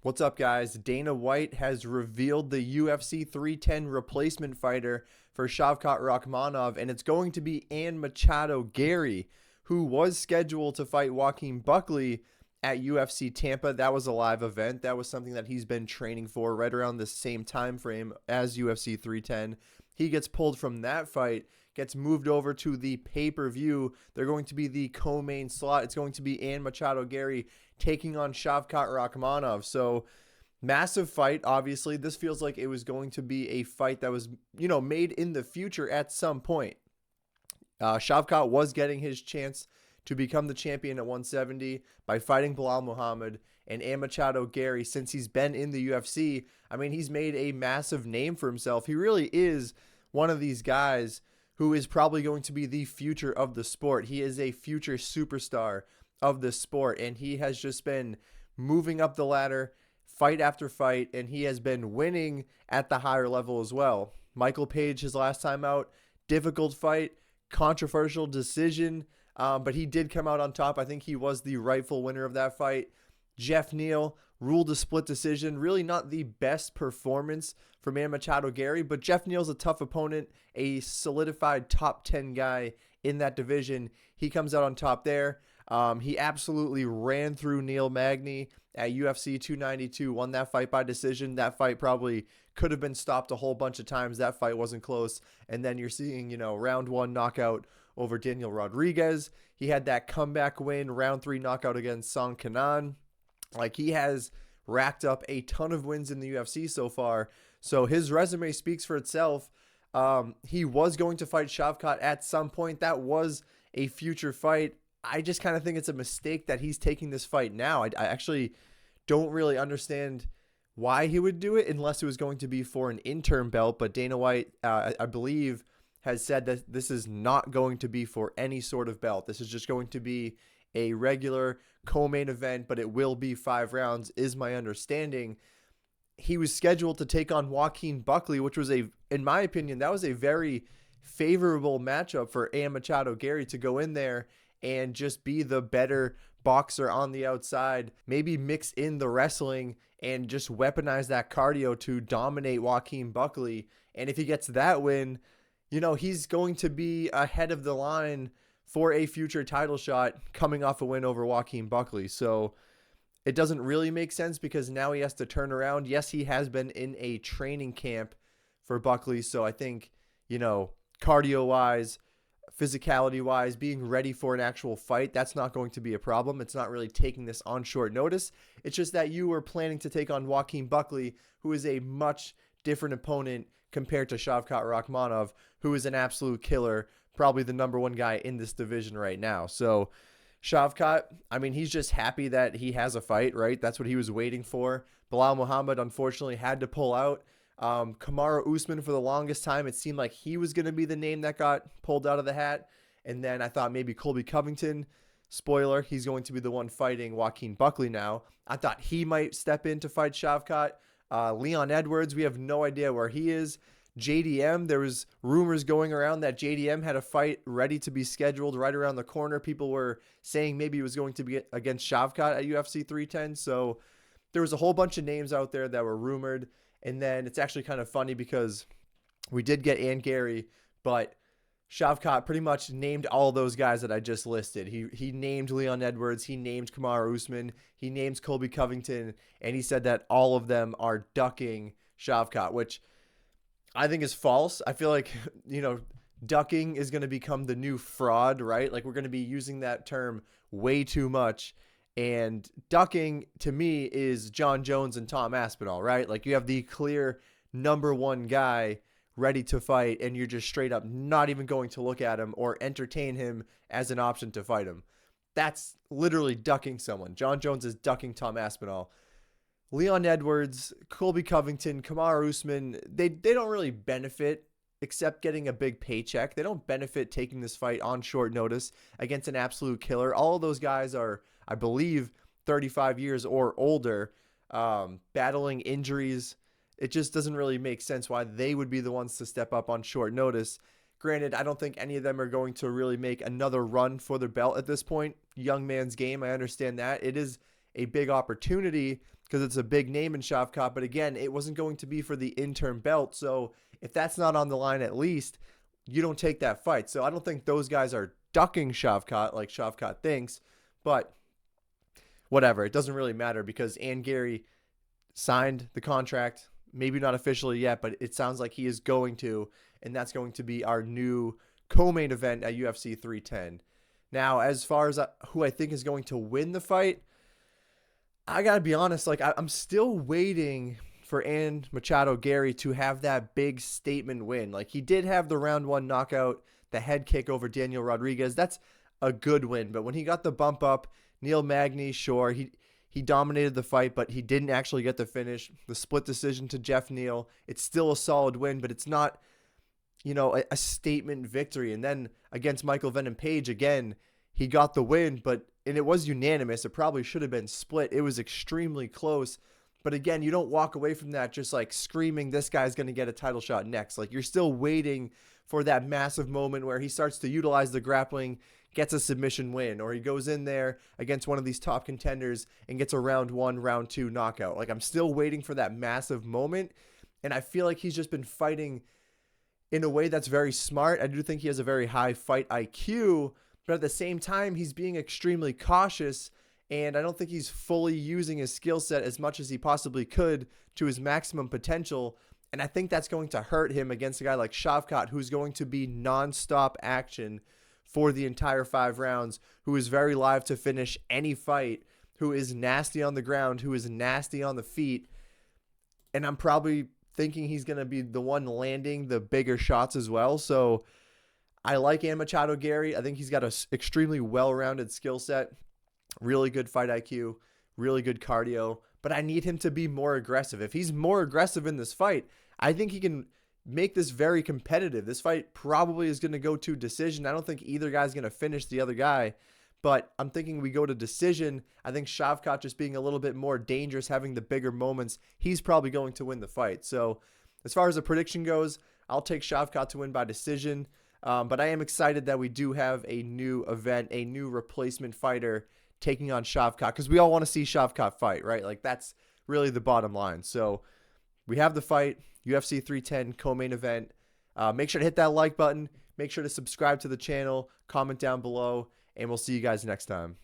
What's up, guys? Dana White has revealed the UFC 310 replacement fighter for Shavkat Rakhmonov, and it's going to be Ian Machado Garry, who was scheduled to fight Joaquin Buckley at UFC Tampa. That was a live event. That was something that he's been training for right around the same time frame as UFC 310. He gets pulled from that fight, gets moved over to the pay-per-view. They're going to be the co-main slot. It's going to be Ian Machado Garry taking on Shavkat Rakhmonov. So massive fight, obviously. This feels like it was going to be a fight that was, made in the future at some point. Shavkat was getting his chance to become the champion at 170 by fighting Belal Muhammad. And Ian Machado Garry, since he's been in the UFC, he's made a massive name for himself. He really is one of these guys who is probably going to be the future of the sport. He is a future superstar of the sport, and he has just been moving up the ladder fight after fight, and he has been winning at the higher level as well. Michael Page, his last time out, difficult fight, controversial decision, but he did come out on top. I think he was the rightful winner of that fight. Jeff Neal ruled a split decision. Really not the best performance from Ian Machado Garry, but Jeff Neal's a tough opponent, a solidified top 10 guy in that division. He comes out on top there. He absolutely ran through Neil Magny at UFC 292, won that fight by decision. That fight probably could have been stopped a whole bunch of times. That fight wasn't close. And then you're seeing, round one knockout over Daniel Rodriguez. He had that comeback win, round 3 knockout against Song Kanan. He has racked up a ton of wins in the UFC so far. So his resume speaks for itself. He was going to fight Shavkat at some point. That was a future fight. I just kind of think it's a mistake that he's taking this fight now. I actually don't really understand why he would do it unless it was going to be for an interim belt. But Dana White, I believe, has said that this is not going to be for any sort of belt. This is just going to be a regular co-main event, but it will be 5 rounds, is my understanding. He was scheduled to take on Joaquin Buckley, which was in my opinion, that was a very favorable matchup for Ian Machado Garry to go in there and just be the better boxer on the outside, maybe mix in the wrestling and just weaponize that cardio to dominate Joaquin Buckley. And if he gets that win, he's going to be ahead of the line for a future title shot coming off a win over Joaquin Buckley. So it doesn't really make sense because now he has to turn around. Yes, he has been in a training camp for Buckley. So I think, cardio-wise, physicality-wise, being ready for an actual fight, that's not going to be a problem. It's not really taking this on short notice. It's just that you were planning to take on Joaquin Buckley, who is a much different opponent compared to Shavkat Rakhmonov, who is an absolute killer, probably the number 1 guy in this division right now. So Shavkat, he's just happy that he has a fight, right? That's what he was waiting for. Belal Muhammad, unfortunately, had to pull out. Kamaru Usman, for the longest time, it seemed like he was going to be the name that got pulled out of the hat. And then I thought maybe Colby Covington, spoiler, he's going to be the one fighting Joaquin Buckley now. I thought he might step in to fight Shavkat. Leon Edwards, we have no idea where he is. JDM, there was rumors going around that JDM had a fight ready to be scheduled right around the corner. People were saying maybe it was going to be against Shavkat at UFC 310. So there was a whole bunch of names out there that were rumored. And then it's actually kind of funny because we did get Ian Garry, but Shavkat pretty much named all those guys that I just listed. He named Leon Edwards, he named Kamaru Usman, he names Colby Covington, and he said that all of them are ducking Shavkat, which I think is false. I feel like, ducking is going to become the new fraud, right? We're going to be using that term way too much. And ducking, to me, is John Jones and Tom Aspinall, right? You have the clear number 1 guy ready to fight, and you're just straight up not even going to look at him or entertain him as an option to fight him. That's literally ducking someone. John Jones is ducking Tom Aspinall. Leon Edwards, Colby Covington, Kamaru Usman, they don't really benefit except getting a big paycheck. They don't benefit taking this fight on short notice against an absolute killer. All of those guys are, I believe, 35 years or older, battling injuries. It just doesn't really make sense why they would be the ones to step up on short notice. Granted, I don't think any of them are going to really make another run for their belt at this point. Young man's game, I understand that. It is a big opportunity because it's a big name in Shavkat. But again, it wasn't going to be for the interim belt. So if that's not on the line, at least you don't take that fight. So I don't think those guys are ducking Shavkat like Shavkat thinks, but whatever. It doesn't really matter because Ian Garry signed the contract. Maybe not officially yet, but it sounds like he is going to, and that's going to be our new co-main event at UFC 310. Now, as far as who I think is going to win the fight, I got to be honest, like I'm still waiting for Ian Machado Garry to have that big statement win. Like he did have the round 1 knockout, the head kick over Daniel Rodriguez. That's a good win, but when he got the bump up, Neil Magny, sure, he dominated the fight, but he didn't actually get the finish. The split decision to Jeff Neal, it's still a solid win, but it's not, a statement victory. And then against Michael Venom Page, again, he got the win, and it was unanimous. It probably should have been split. It was extremely close. But again, you don't walk away from that just like screaming, this guy's going to get a title shot next. Like you're still waiting for that massive moment where he starts to utilize the grappling, gets a submission win, or he goes in there against one of these top contenders and gets a round 1, round 2 knockout. Like I'm still waiting for that massive moment. And I feel like he's just been fighting in a way that's very smart. I do think he has a very high fight IQ, but at the same time, he's being extremely cautious. And I don't think he's fully using his skill set as much as he possibly could to his maximum potential. And I think that's going to hurt him against a guy like Shavkat, who's going to be nonstop action for the entire 5 rounds, who is very live to finish any fight, who is nasty on the ground, who is nasty on the feet. And I'm probably thinking he's going to be the one landing the bigger shots as well. So I like Ian Machado Garry. I think he's got an extremely well-rounded skill set, really good fight IQ, really good cardio, but I need him to be more aggressive. If he's more aggressive in this fight, I think he can make this very competitive. This fight probably is going to go to decision. I don't think either guy's going to finish the other guy, but I'm thinking we go to decision. I think Shavkat just being a little bit more dangerous, having the bigger moments, he's probably going to win the fight. So as far as the prediction goes, I'll take Shavkat to win by decision, but I am excited that we do have a new event, a new replacement fighter taking on Shavkat, because we all want to see Shavkat fight, right? Like that's really the bottom line. So we have the fight, UFC 310 co-main event. Make sure to hit that like button. Make sure to subscribe to the channel, comment down below, and we'll see you guys next time.